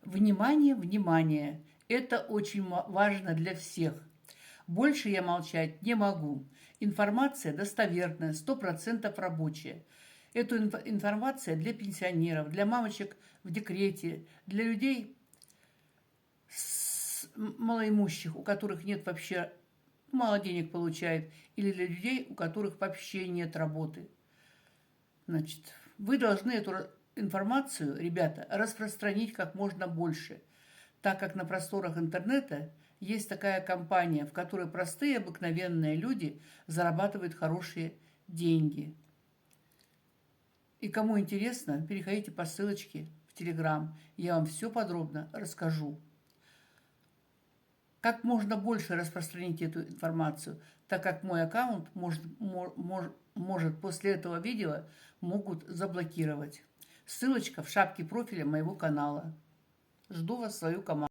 Внимание, внимание! Это очень важно для всех. Больше я молчать не могу. Информация достоверная, 100% рабочая. Эту информация для пенсионеров, для мамочек в декрете, для людей малоимущих, у которых нет вообще, мало денег получает, или для людей, у которых вообще нет работы. Значит, вы должны эту информацию, ребята, распространить как можно больше, так как на просторах интернета есть такая компания, в которой простые обыкновенные люди зарабатывают хорошие деньги. И кому интересно, переходите по ссылочке в Телеграм, я вам все подробно расскажу. Как можно больше распространить эту информацию, так как мой аккаунт может после этого видео могут заблокировать. Ссылочка в шапке профиля моего канала. Жду вас в свою команду.